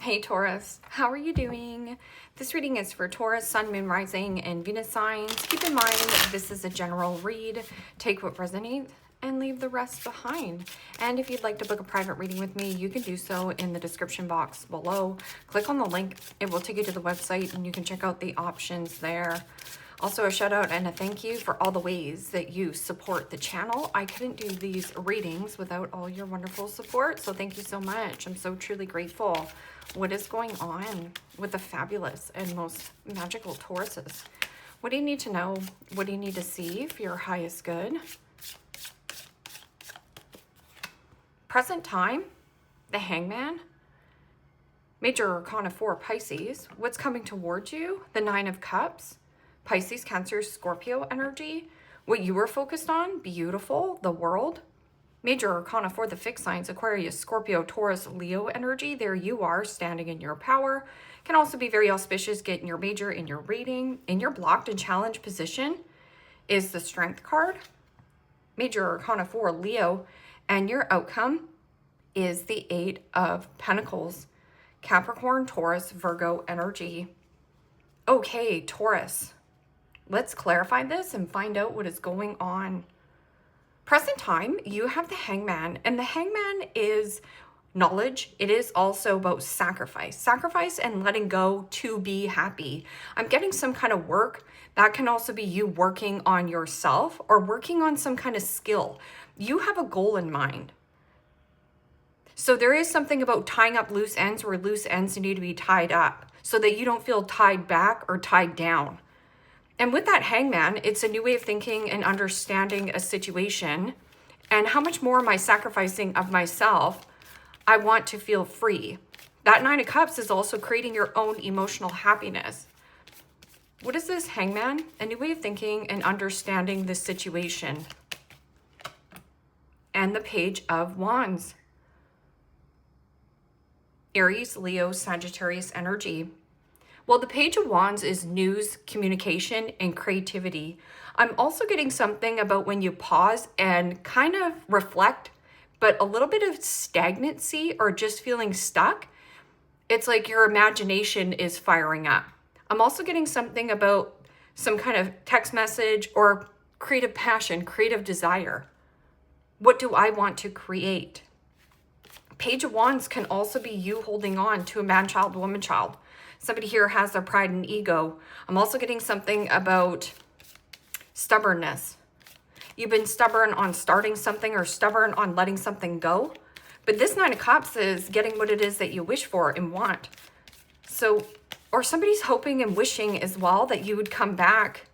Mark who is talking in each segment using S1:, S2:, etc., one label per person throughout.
S1: Hey Taurus, how are you doing? This reading is for Taurus, Sun, Moon, Rising, and Venus signs. Keep in mind, this is a general read. Take what resonates and leave the rest behind. And if you'd like to book a private reading with me, you can do so in the description box below. Click on the link. It will take you to the website and you can check out the options there. Also, a shout out and a thank you for all the ways that you support the channel. I couldn't do these readings without all your wonderful support, so thank you so much. I'm so truly grateful. What is going on with the fabulous and most magical Tauruses? What do you need to know? What do you need to see for your highest good? Present time, the Hangman, Major Arcana 4, Pisces. What's coming towards you? The Nine of Cups, Pisces, Cancer, Scorpio energy. What you were focused on, beautiful, the World. Major Arcana for the fixed signs, Aquarius, Scorpio, Taurus, Leo energy. There you are, standing in your power. Can also be very auspicious, getting your major in your reading. In your blocked and challenged position is the Strength card. Major Arcana for Leo. And your outcome is the Eight of Pentacles. Capricorn, Taurus, Virgo energy. Okay, Taurus. Let's clarify this and find out what is going on. Present time, you have the Hangman, and the Hangman is knowledge. It is also about sacrifice and letting go to be happy. I'm getting some kind of work. That can also be you working on yourself or working on some kind of skill. You have a goal in mind. So there is something about tying up loose ends where loose ends need to be tied up so that you don't feel tied back or tied down. And with that Hangman, it's a new way of thinking and understanding a situation. And how much more am I sacrificing of myself? I want to feel free. That Nine of Cups is also creating your own emotional happiness. What is this Hangman? A new way of thinking and understanding this situation. And the Page of Wands. Aries, Leo, Sagittarius energy. Well, the Page of Wands is news, communication, and creativity. I'm also getting something about when you pause and kind of reflect, but a little bit of stagnancy or just feeling stuck. It's like your imagination is firing up. I'm also getting something about some kind of text message or creative passion, creative desire. What do I want to create? Page of Wands can also be you holding on to a man-child, woman-child. Somebody here has their pride and ego. I'm also getting something about stubbornness. You've been stubborn on starting something or stubborn on letting something go. But this Nine of Cups is getting what it is that you wish for and want. So, or somebody's hoping and wishing as well that you would come back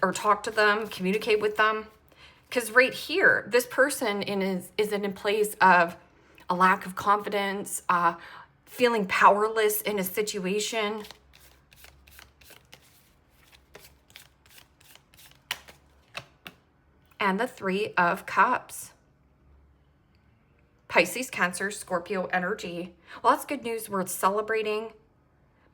S1: or talk to them, communicate with them. Because right here, this person is in a place of a lack of confidence, feeling powerless in a situation. And the Three of Cups. Pisces, Cancer, Scorpio energy. Well, that's good news. We're celebrating.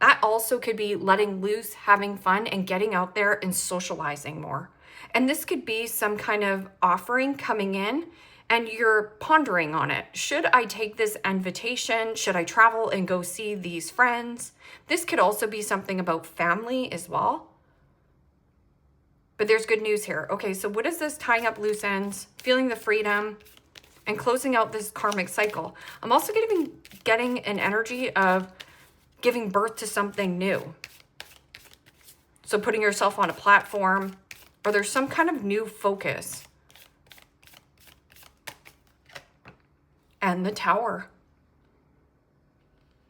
S1: That also could be letting loose, having fun, and getting out there and socializing more. And this could be some kind of offering coming in and you're pondering on it. Should I take this invitation? Should I travel and go see these friends? This could also be something about family as well. But there's good news here. Okay, so what is this tying up loose ends, feeling the freedom, and closing out this karmic cycle? I'm also getting an energy of giving birth to something new. So putting yourself on a platform, or there's some kind of new focus. And the Tower.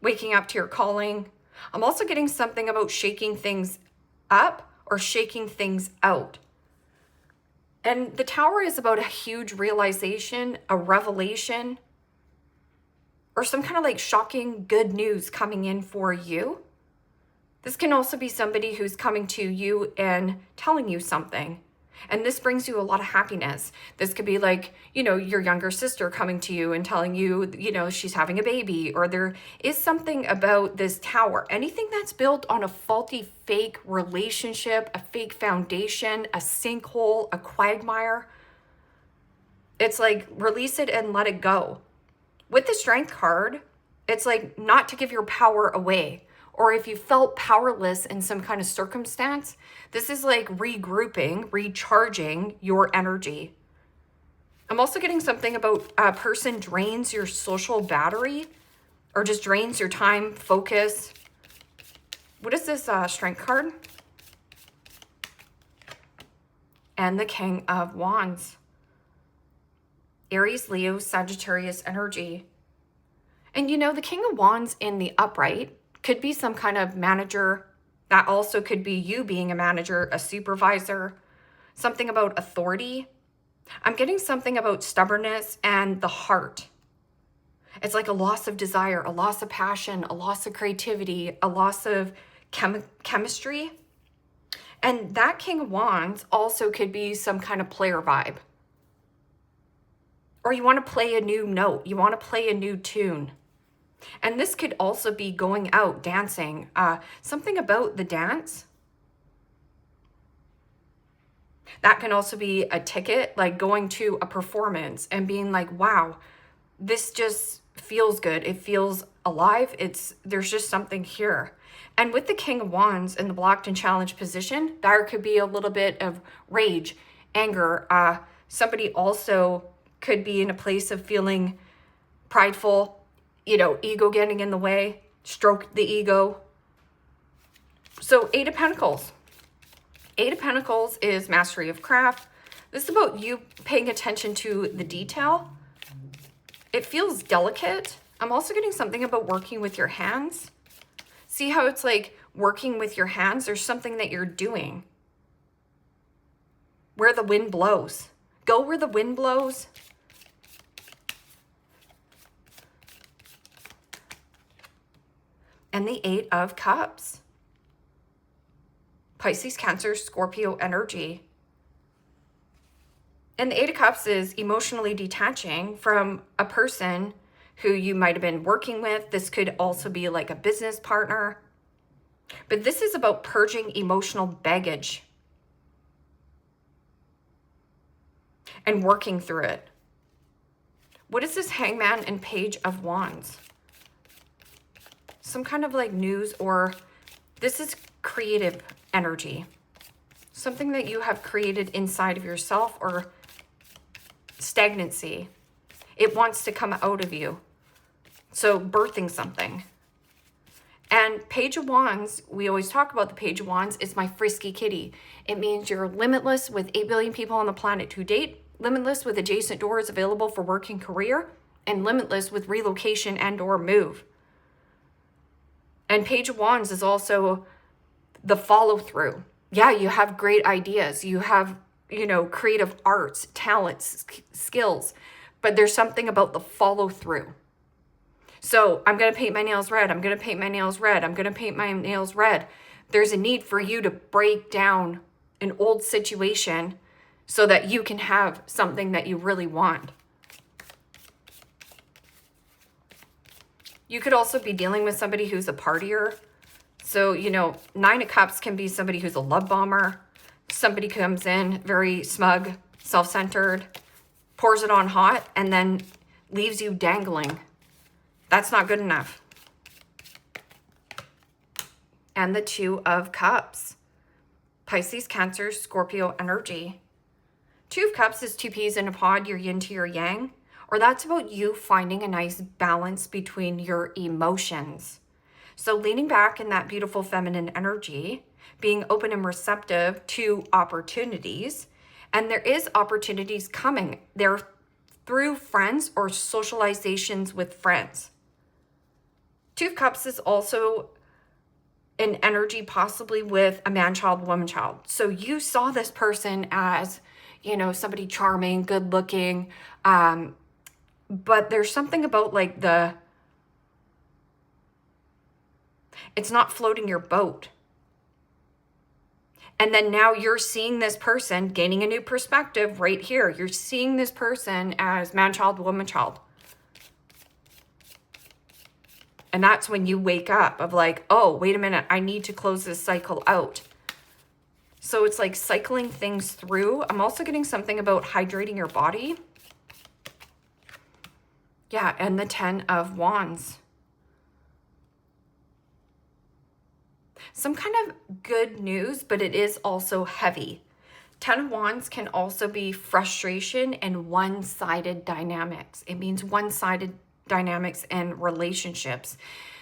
S1: Waking up to your calling. I'm also getting something about shaking things up or shaking things out. And the Tower is about a huge realization, a revelation, or some kind of like shocking good news coming in for you. This can also be somebody who's coming to you and telling you something. And this brings you a lot of happiness. This could be like, you know, your younger sister coming to you and telling you, you know, she's having a baby, or there is something about this Tower. Anything that's built on a faulty, fake relationship, a fake foundation, a sinkhole, a quagmire, it's like release it and let it go. With the Strength card, It's like not to give your power away. Or if you felt powerless in some kind of circumstance, this is like regrouping, recharging your energy. I'm also getting something about a person drains your social battery or just drains your time, focus. What is this strength card? And the King of Wands. Aries, Leo, Sagittarius energy. And you know, the King of Wands in the upright could be some kind of manager. That also could be you being a manager, a supervisor, something about authority. I'm getting something about stubbornness and the heart. It's like a loss of desire, a loss of passion, a loss of creativity, a loss of chemistry. And that King of Wands also could be some kind of player vibe. Or you want to play a new note. You want to play a new tune. And this could also be going out, dancing. Something about the dance. That can also be a ticket, like going to a performance and being like, wow, this just feels good. It feels alive. There's just something here. And with the King of Wands in the blocked and challenged position, there could be a little bit of rage, anger. Somebody also could be in a place of feeling prideful, ego getting in the way, stroke the ego. So 8 of Pentacles. 8 of Pentacles is mastery of craft. This is about you paying attention to the detail. It feels delicate. I'm also getting something about working with your hands. See how it's like working with your hands? There's something that you're doing. Where the wind blows. Go where the wind blows. And the 8 of Cups. Pisces, Cancer, Scorpio energy. And the 8 of Cups is emotionally detaching from a person who you might have been working with. This could also be like a business partner. But this is about purging emotional baggage and working through it. What is this Hangman and Page of Wands? Some kind of like news, or this is creative energy. Something that you have created inside of yourself, or stagnancy. It wants to come out of you. So birthing something. And Page of Wands, we always talk about the Page of Wands, is my frisky kitty. It means you're limitless with 8 billion people on the planet to date, limitless with adjacent doors available for work and career, and limitless with relocation and or move. And Page of Wands is also the follow through. Yeah, you have great ideas. You have, creative arts, talents, skills, but there's something about the follow through. So I'm going to paint my nails red. I'm going to paint my nails red. I'm going to paint my nails red. There's a need for you to break down an old situation so that you can have something that you really want. You could also be dealing with somebody who's a partier. So, 9 of Cups can be somebody who's a love bomber. Somebody comes in very smug, self-centered, pours it on hot, and then leaves you dangling. That's not good enough. And the 2 of Cups. Pisces, Cancer, Scorpio energy. 2 of Cups is 2 peas in a pod, your yin to your yang. Or that's about you finding a nice balance between your emotions. So leaning back in that beautiful feminine energy, being open and receptive to opportunities. And there is opportunities coming. They're through friends or socializations with friends. 2 of Cups is also an energy possibly with a man-child, woman-child. So you saw this person as, somebody charming, good-looking, but there's something about like it's not floating your boat. And then now you're seeing this person gaining a new perspective right here. You're seeing this person as man-child, woman-child. And that's when you wake up of like, oh, wait a minute, I need to close this cycle out. So it's like cycling things through. I'm also getting something about hydrating your body. Yeah, and the 10 of Wands. some kind of good news, but it is also heavy. 10 of Wands can also be frustration and one-sided dynamics. It means one-sided dynamics and relationships.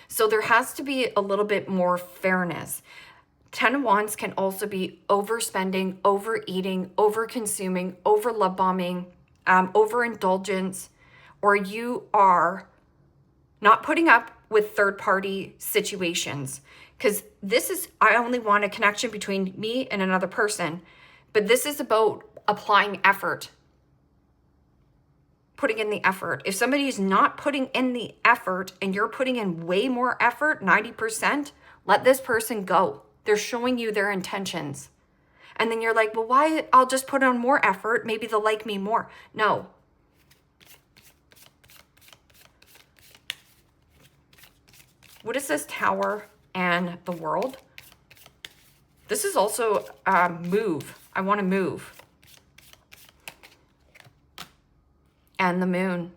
S1: So there has to be a little bit more fairness. 10 of Wands can also be overspending, overeating, overconsuming, over love bombing, overindulgence, or you are not putting up with third-party situations. Because this is, I only want a connection between me and another person. But this is about applying effort. Putting in the effort. If somebody's not putting in the effort and you're putting in way more effort, 90%, let this person go. They're showing you their intentions. And then you're like, well, why? I'll just put on more effort. Maybe they'll like me more. No. What is this Tower and the World? This is also move. I want to move. And the Moon.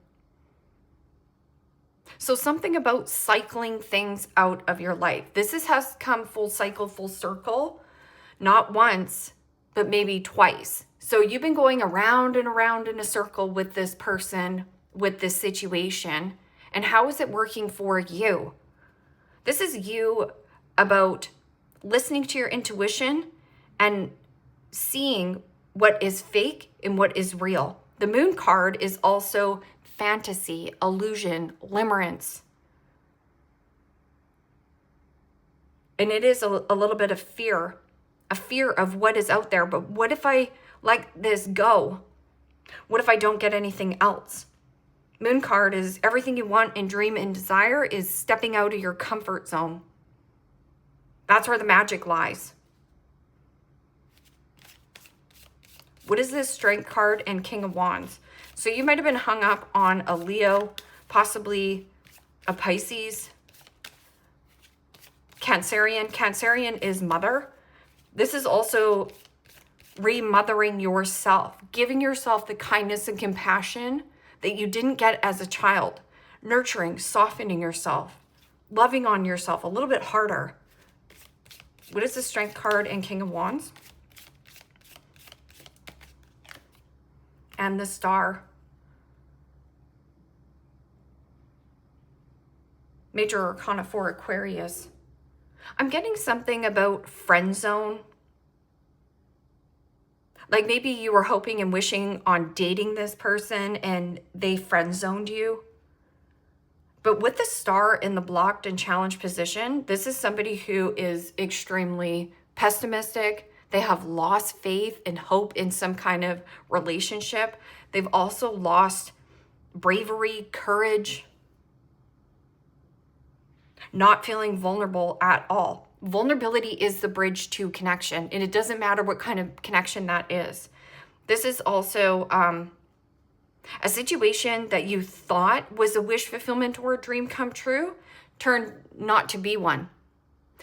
S1: So something about cycling things out of your life. This has come full cycle, full circle. Not once, but maybe twice. So you've been going around and around in a circle with this person, with this situation. And how is it working for you? This is you about listening to your intuition and seeing what is fake and what is real. The Moon card is also fantasy, illusion, limerence. And it is a little bit of fear, a fear of what is out there. But what if I let this go? What if I don't get anything else? Moon card is everything you want and dream and desire is stepping out of your comfort zone. That's where the magic lies. What is this Strength card and King of Wands? So you might have been hung up on a Leo, possibly a Pisces, Cancerian. Cancerian is mother. This is also remothering yourself, giving yourself the kindness and compassion that you didn't get as a child, nurturing, softening yourself, loving on yourself a little bit harder. What is the Strength card and King of Wands? And the Star. Major Arcana for Aquarius. I'm getting something about friend zone. Like maybe you were hoping and wishing on dating this person and they friend zoned you. But with the Star in the blocked and challenged position, this is somebody who is extremely pessimistic. They have lost faith and hope in some kind of relationship. They've also lost bravery, courage, not feeling vulnerable at all. Vulnerability is the bridge to connection, and it doesn't matter what kind of connection that is. This is also a situation that you thought was a wish fulfillment or a dream come true turned not to be one.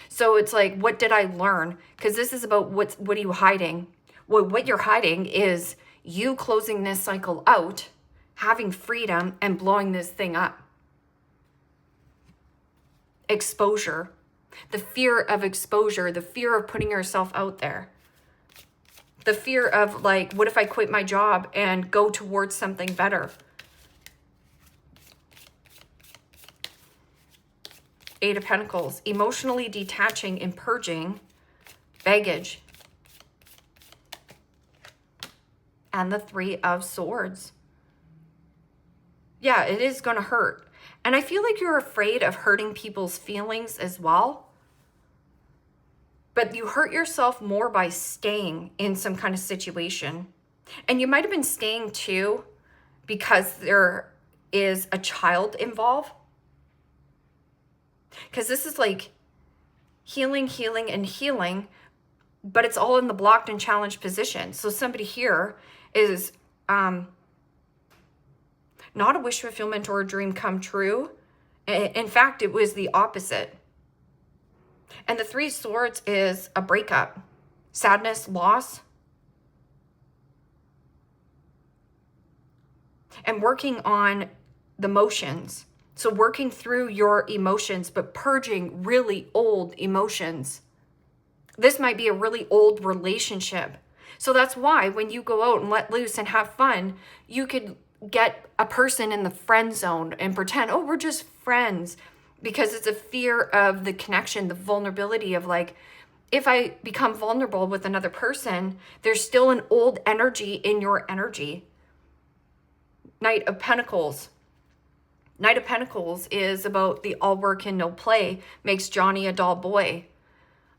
S1: So it's like, what did I learn? Because this is about what are you hiding? Well, what you're hiding is you closing this cycle out, having freedom, and blowing this thing up. Exposure. The fear of exposure, the fear of putting yourself out there. The fear of like, what if I quit my job and go towards something better? Eight of Pentacles, emotionally detaching and purging baggage. And the Three of Swords. Yeah, it is going to hurt. And I feel like you're afraid of hurting people's feelings as well. But you hurt yourself more by staying in some kind of situation. And you might have been staying too because there is a child involved. Because this is like healing, healing, and healing, but it's all in the blocked and challenged position. So somebody here is not a wish fulfillment or a dream come true. In fact, it was the opposite. And the Three of Swords is a breakup, sadness, loss, and working on the emotions. So working through your emotions, but purging really old emotions. This might be a really old relationship. So that's why when you go out and let loose and have fun, you could get a person in the friend zone and pretend, oh, we're just friends, because it's a fear of the connection, the vulnerability of like, if I become vulnerable with another person, there's still an old energy in your energy. Knight of Pentacles. Knight of Pentacles is about the all work and no play makes Johnny a dull boy.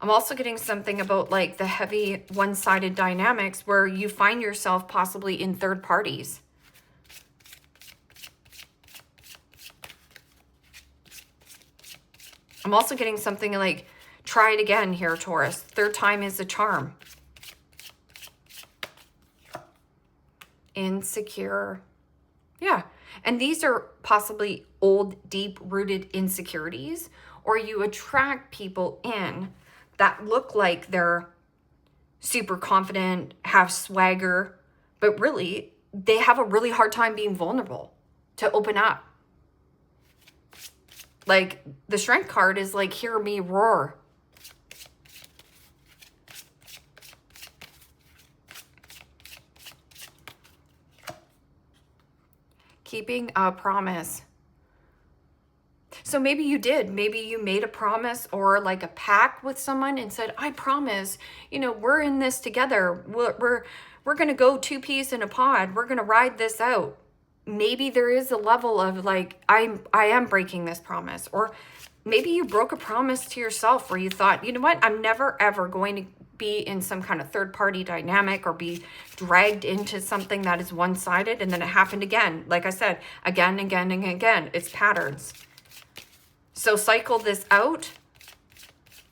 S1: I'm also getting something about like the heavy one-sided dynamics where you find yourself possibly in third parties. I'm also getting something like, try it again here, Taurus. Third time is a charm. Insecure. Yeah. And these are possibly old, deep-rooted insecurities, or you attract people in that look like they're super confident, have swagger, but really, they have a really hard time being vulnerable to open up. Like, the Strength card is like, hear me roar. Keeping a promise. So maybe you did. Maybe you made a promise or like a pact with someone and said, I promise, you know, we're in this together. We're going to go two peas in a pod. We're going to ride this out. Maybe there is a level of like, I am breaking this promise. Or maybe you broke a promise to yourself where you thought, you know what, I'm never, ever going to be in some kind of third party dynamic or be dragged into something that is one-sided. And then it happened again. Like I said, again, again, and again. It's patterns. So cycle this out,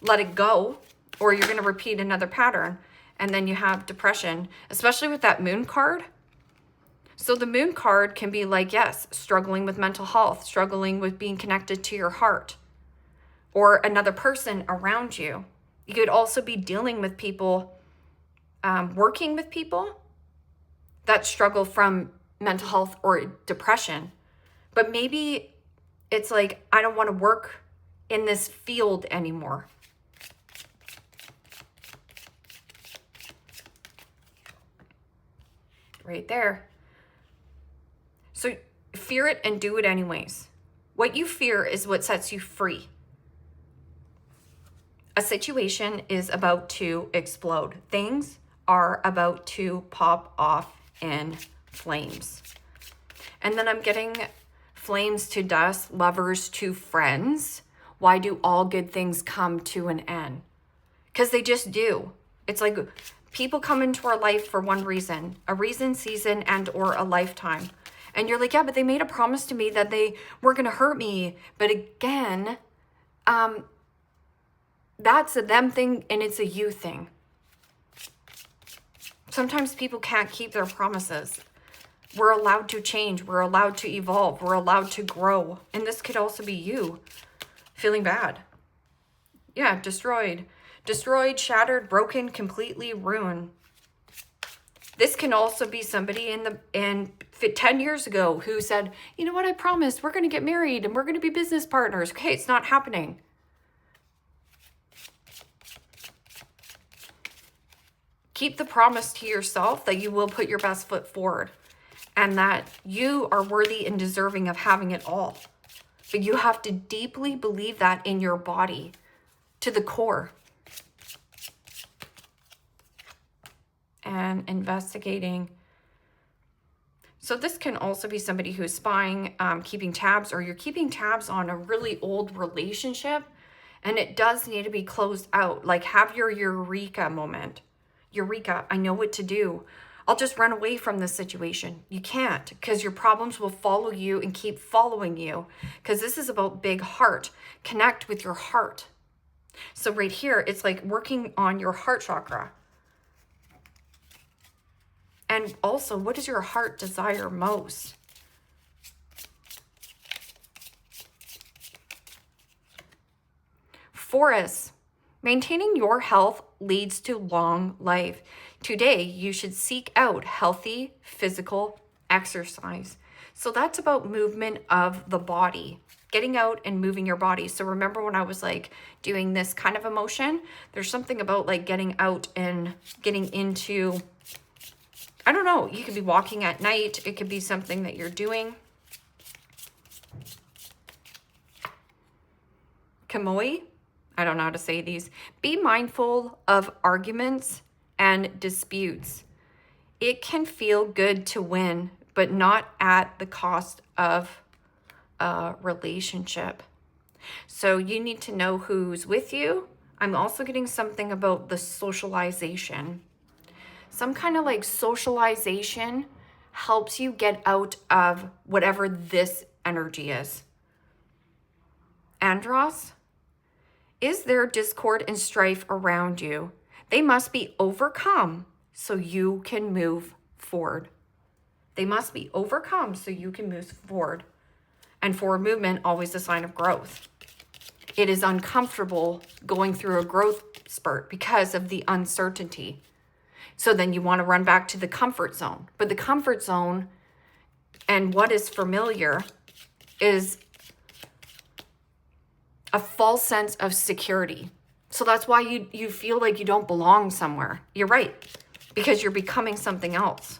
S1: let it go, or you're going to repeat another pattern. And then you have depression, especially with that moon card. So the moon card can be like, yes, struggling with mental health, struggling with being connected to your heart or another person around you. You could also be dealing with people, working with people that struggle from mental health or depression. But maybe it's like, I don't want to work in this field anymore. Right there. So fear it and do it anyways. What you fear is what sets you free. A situation is about to explode. Things are about to pop off in flames. And then I'm getting flames to dust, lovers to friends. Why do all good things come to an end? Because they just do. It's like people come into our life for one reason, a reason, season, and or a lifetime. And you're like, yeah, but they made a promise to me that they were going to hurt me. But again, that's a them thing and it's a you thing. Sometimes people can't keep their promises. We're allowed to change. We're allowed to evolve. We're allowed to grow. And this could also be you feeling bad. Yeah, destroyed. Destroyed, shattered, broken, completely ruined. This can also be somebody in 10 years ago who said, you know what, I promised we're going to get married and we're going to be business partners. Okay, it's not happening. Keep the promise to yourself that you will put your best foot forward and that you are worthy and deserving of having it all. But you have to deeply believe that in your body to the core. And investigating. So this can also be somebody who's spying, keeping tabs, or you're keeping tabs on a really old relationship and it does need to be closed out. Like have your eureka moment. Eureka, I know what to do. I'll just run away from this situation. You can't, because your problems will follow you and keep following you, because this is about big heart. Connect with your heart. So right here, it's like working on your heart chakra. And also, what does your heart desire most? Forest. Maintaining your health leads to long life. Today, you should seek out healthy physical exercise. So that's about movement of the body, getting out and moving your body. So remember when I was like doing this kind of emotion, there's something about like getting out and getting into, I don't know, you could be walking at night. It could be something that you're doing. Kamoi, I don't know how to say these. Be mindful of arguments and disputes. It can feel good to win, but not at the cost of a relationship. So you need to know who's with you. I'm also getting something about the socialization. Some kind of like socialization helps you get out of whatever this energy is. Andros, is there discord and strife around you? They must be overcome so you can move forward. They must be overcome so you can move forward. And forward movement, always a sign of growth. It is uncomfortable going through a growth spurt because of the uncertainty. So then you want to run back to the comfort zone. But the comfort zone and what is familiar is a false sense of security. So that's why you feel like you don't belong somewhere. You're right, because you're becoming something else.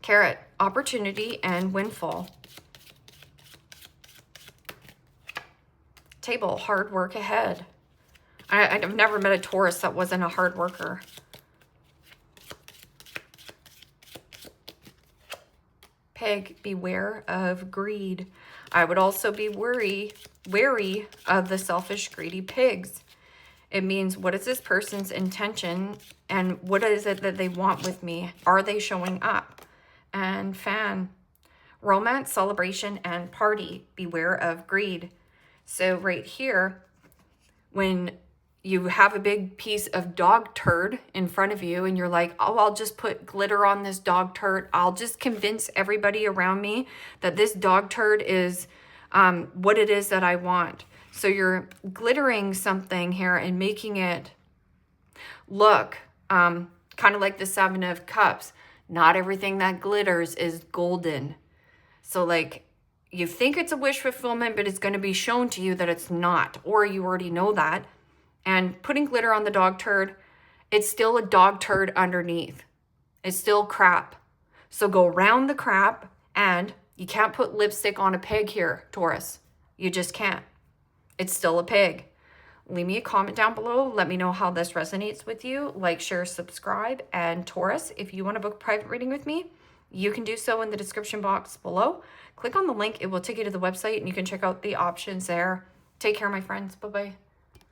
S1: Carrot, opportunity and windfall. Table, hard work ahead. I've never met a Taurus that wasn't a hard worker. Pig, beware of greed. I would also be wary of the selfish, greedy pigs. It means, what is this person's intention and what is it that they want with me? Are they showing up? And fan, romance, celebration, and party. Beware of greed. So right here, when you have a big piece of dog turd in front of you and you're like, oh, I'll just put glitter on this dog turd. I'll just convince everybody around me that this dog turd is what it is that I want. So you're glittering something here and making it look kind of like the Seven of Cups. Not everything that glitters is golden. So like you think it's a wish fulfillment, but it's going to be shown to you that it's not, or you already know that. And putting glitter on the dog turd, it's still a dog turd underneath. It's still crap. So go around the crap, and you can't put lipstick on a pig here, Taurus. You just can't. It's still a pig. Leave me a comment down below. Let me know how this resonates with you. Like, share, subscribe. And Taurus, if you want to book a private reading with me, you can do so in the description box below. Click on the link. It will take you to the website, and you can check out the options there. Take care, my friends. Bye-bye.